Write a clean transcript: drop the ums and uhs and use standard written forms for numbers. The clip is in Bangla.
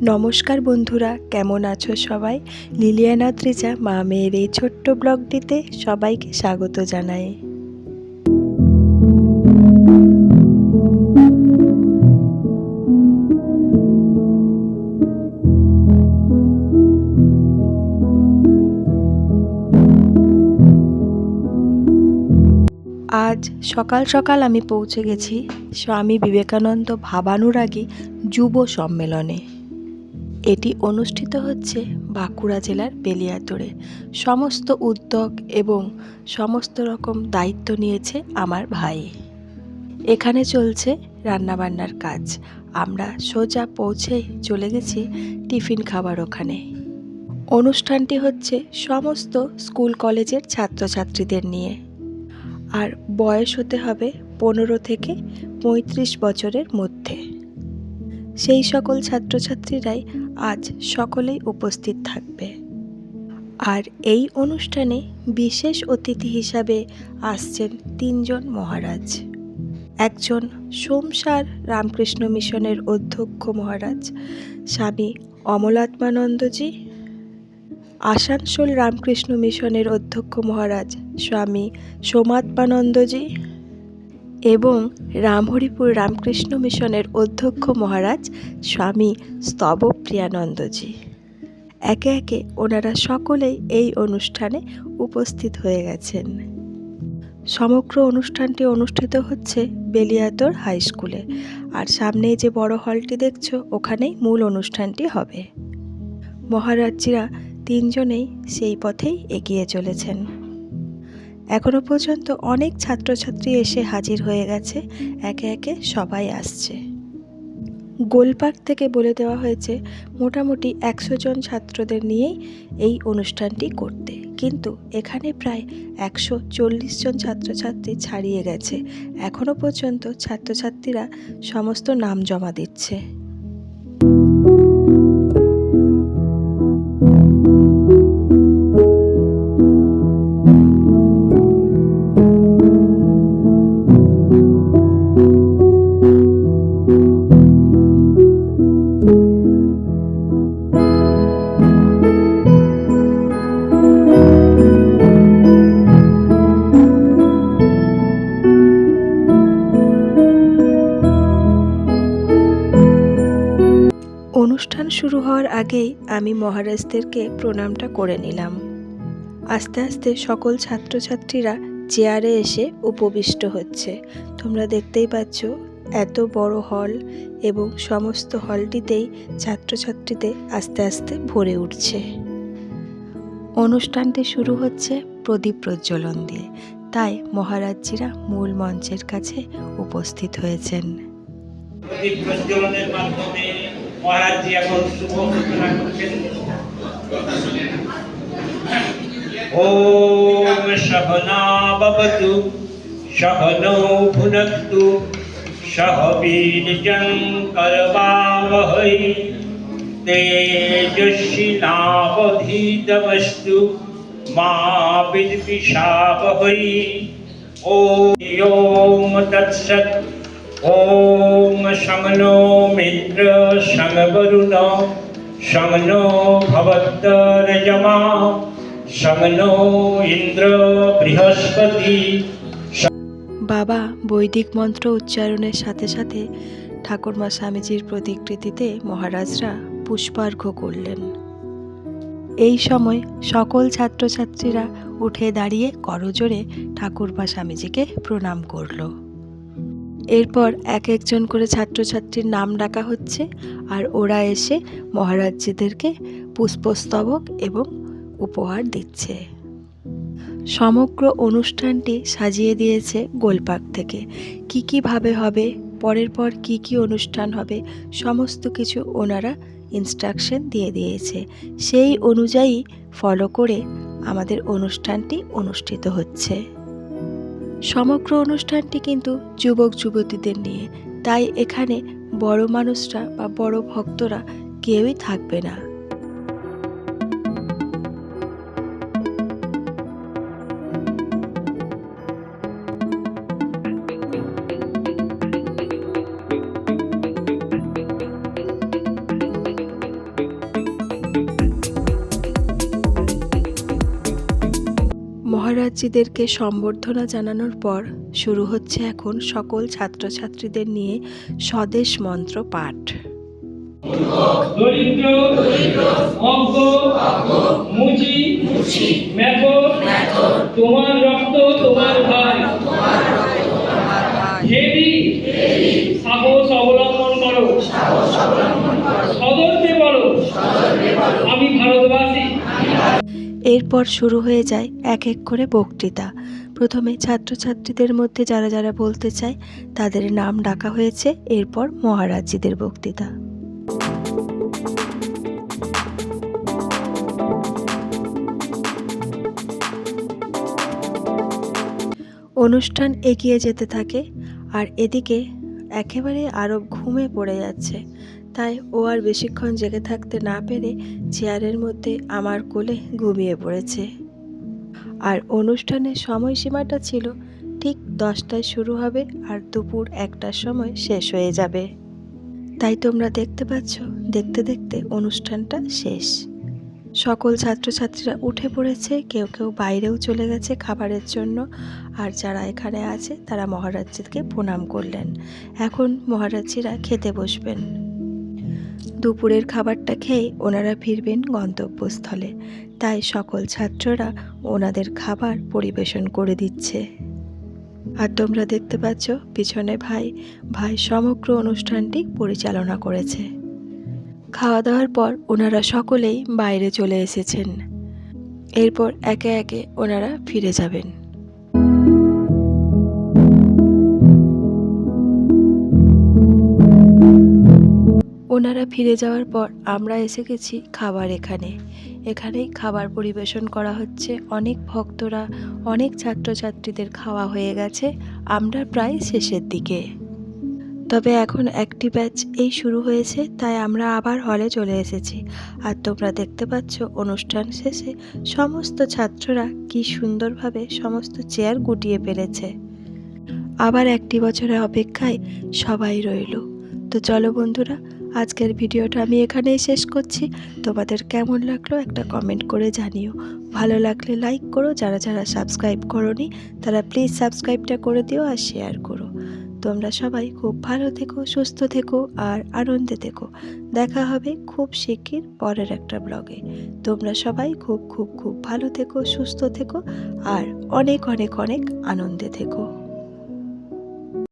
নমস্কার বন্ধুরা, কেমন আছো সবাই? লিলিয়ানা ত্রিজা মা মেয়ের এই ছোট্ট ব্লগটিতে সবাইকে স্বাগত জানাই। আজ সকাল সকাল আমি পৌঁছে গেছি স্বামী বিবেকানন্দ ভাবানুরাগী যুব সম্মেলনে। এটি অনুষ্ঠিত হচ্ছে বাঁকুড়া জেলার বেলিয়াতোড়ে। সমস্ত উদ্যোগ এবং সমস্ত রকম দায়িত্ব নিয়েছে আমার ভাই। এখানে চলছে রান্নাবান্নার কাজ। আমরা সোজা পৌঁছেই চলে গেছি টিফিন খাবার ওখানে। অনুষ্ঠানটি হচ্ছে সমস্ত স্কুল কলেজের ছাত্রছাত্রীদের নিয়ে, আর বয়স হতে হবে 15 থেকে 35 বছরের মধ্যে। সেই সকল ছাত্রছাত্রীরাই আজ সকলেই উপস্থিত থাকবে। আর এই অনুষ্ঠানে বিশেষ অতিথি হিসাবে আসছেন 3 জন মহারাজ। একজন সোমসার রামকৃষ্ণ মিশনের অধ্যক্ষ মহারাজ স্বামী অমলাত্মানন্দজি, আসানসোল রামকৃষ্ণ মিশনের অধ্যক্ষ মহারাজ স্বামী সোমাত্মানন্দজি এবং রামহরিপুর রামকৃষ্ণ মিশনের অধ্যক্ষ মহারাজ স্বামী স্তবপ্রিয়ানন্দজি। একে একে ওনারা সকলেই এই অনুষ্ঠানে উপস্থিত হয়ে গেছেন। সমগ্র অনুষ্ঠানটি অনুষ্ঠিত হচ্ছে বেলিয়াতোড় হাই স্কুলে, আর সামনেই যে বড় হলটি দেখছো ওখানেই মূল অনুষ্ঠানটি হবে। মহারাজজিরা 3 জনেই সেই পথেই এগিয়ে চলেছেন। এখনো পর্যন্ত অনেক ছাত্রছাত্রী এসে হাজির হয়ে গেছে, একে একে সবাই আসছে। গোলপার্ক থেকে বলে দেওয়া হয়েছে মোটামুটি 100 জন ছাত্রদের নিয়েই এই অনুষ্ঠানটি করতে, কিন্তু এখানে প্রায় 140 জন ছাত্রছাত্রী ছাড়িয়ে গেছে। এখনো পর্যন্ত ছাত্রছাত্রীরা সমস্ত নাম জমা দিচ্ছে। অনুষ্ঠান শুরু হওয়ার আগেই আমি মহারাজদেরকে প্রণামটা করে নিলাম। আস্তে আস্তে সকল ছাত্রছাত্রীরা চেয়ারে এসে উপবিষ্ট হচ্ছে। তোমরা দেখতেই পাচ্ছ এত বড় হল, এবং সমস্ত হলটিতেই ছাত্রছাত্রীদের আস্তে আস্তে ভরে উঠছে। অনুষ্ঠানটি শুরু হচ্ছে প্রদীপ প্রজ্বলন দিয়ে, তাই মহারাজজিরা মূল মঞ্চের কাছে উপস্থিত হয়েছেন। প্রদীপ প্রজ্বলনের মাধ্যমে মহারাজজি এখন শুভ সূচনা করছেন। ওম সহনা ভবতু সহনৌ ভুনক্তু সহ বীর্যং করবাবহৈ তেজস্বিনাবধীতমস্তু মা বিদ্বিষাবহৈ। ওম তৎসৎ। ওম শং নো মিত্র শং বরুণ শং নো ভবত্তরজমা শং নো ইন্দ্র বৃহস্পতি। বাবা বৈদিক মন্ত্র উচ্চারণের সাথে সাথে ঠাকুরমা স্বামীজির প্রতিকৃতিতে মহারাজরা পুষ্পার্ঘ্য করলেন। এই সময় সকল ছাত্রছাত্রীরা উঠে দাঁড়িয়ে করজোড়ে ঠাকুরমা স্বামীজিকে প্রণাম করল। এরপর এক একজন করে ছাত্রছাত্রীর নাম ডাকা হচ্ছে, আর ওরা এসে মহারাজজিদেরকে পুষ্পস্তবক এবং উপহার দিচ্ছে। সমগ্র অনুষ্ঠানটি সাজিয়ে দিয়েছে গোলপার্ক থেকে। কীভাবে হবে, পরের পর কি অনুষ্ঠান হবে, সমস্ত কিছু ওনারা ইনস্ট্রাকশন দিয়ে দিয়েছে। সেই অনুযায়ী ফলো করে আমাদের অনুষ্ঠানটি অনুষ্ঠিত হচ্ছে। সমগ্র অনুষ্ঠানটি কিন্তু যুবক যুবতীদের নিয়ে, তাই এখানে বড় মানুষরা বা বড় ভক্তরা কেউই থাকবে না। মহারাজজিদেরকে সম্বর্ধনা জানানোর পর শুরু হচ্ছে এখন সকল ছাত্রছাত্রীদের নিয়ে স্বদেশ মন্ত্র পাঠ। দরিদ্র অজ্ঞ মুচি মেথর তোমার রক্ত তোমার ভাই হেরি সাহস অবলম্বন করো সদর্পে বলো আমি ভারতবাসী। এরপর শুরু হয়ে যায় এক এক করে বক্তৃতা। প্রথমে ছাত্রছাত্রীদের মধ্যে যারা যারা বলতে চায় তাদের নাম ডাকা হয়েছে, এরপর মহারাজজিদের বক্তৃতা। অনুষ্ঠান এগিয়ে যেতে থাকে আর এদিকে একেবারে আরব ঘুমে পড়ে যাচ্ছে, তাই ও আর বেশিক্ষণ জেগে থাকতে না পেরে চেয়ারের মধ্যে আমার কোলে ঘুমিয়ে পড়েছে। আর অনুষ্ঠানের সময়সীমাটা ছিল ঠিক 10টায় শুরু হবে আর দুপুর 1টার সময় শেষ হয়ে যাবে। তাই তোমরা দেখতে পাচ্ছ দেখতে দেখতে অনুষ্ঠানটা শেষ। সকল ছাত্রছাত্রীরা উঠে পড়েছে, কেউ কেউ বাইরেও চলে গেছে খাবারের জন্য, আর যারা এখানে আছে তারা মহারাজজিকে প্রণাম করলেন। এখন মহারাজজিরা খেতে বসবেন। দুপুরের খাবারটা খেয়ে ওনারা ফিরবেন গন্তব্যস্থলে, তাই সকল ছাত্ররা ওনাদের খাবার পরিবেশন করে দিচ্ছে। আর তোমরা দেখতে পাচ্ছ পিছনে ভাই সমগ্র অনুষ্ঠানটি পরিচালনা করেছে। খাওয়া দাওয়ার পর ওনারা সকলেই বাইরে চলে এসেছেন। এরপর একে একে ওনারা ফিরে যাবেন। ওনারা ফিরে যাওয়ার পর আমরা এসে গেছি খাবার এখানেই খাবার পরিবেশন করা হচ্ছে। অনেক ভক্তরা, অনেক ছাত্রছাত্রীদের খাওয়া হয়ে গেছে, আমরা প্রায় শেষের দিকে। তবে এখন একটি ব্যাচ এই শুরু হয়েছে, তাই আমরা আবার হলে চলে এসেছি। আর তোমরা দেখতে পাচ্ছ অনুষ্ঠান শেষে সমস্ত ছাত্ররা কি সুন্দরভাবে সমস্ত চেয়ার গুটিয়ে ফেলেছে। আবার একটি বছরের অপেক্ষায় সবাই রইল। তো চলো বন্ধুরা, আজকের ভিডিওটা আমি এখানেই শেষ করছি। তোমাদের কেমন লাগলো একটা কমেন্ট করে জানিও। ভালো লাগলে লাইক করো, যারা যারা সাবস্ক্রাইব করোনি তারা প্লিজ সাবস্ক্রাইবটা করে দিও আর শেয়ার করো। তোমরা সবাই খুব ভালো থেকো, সুস্থ থেকো আর আনন্দে থেকো। দেখা হবে খুব শিগগির পরের একটা ব্লগে। তোমরা সবাই খুব খুব খুব ভালো থেকো, সুস্থ থেকো আর অনেক অনেক অনেক আনন্দে থেকো।